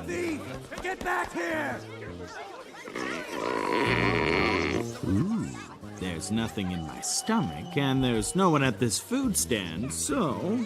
Thief! Get back here! Ooh, there's nothing in my stomach, and there's no one at this food stand, so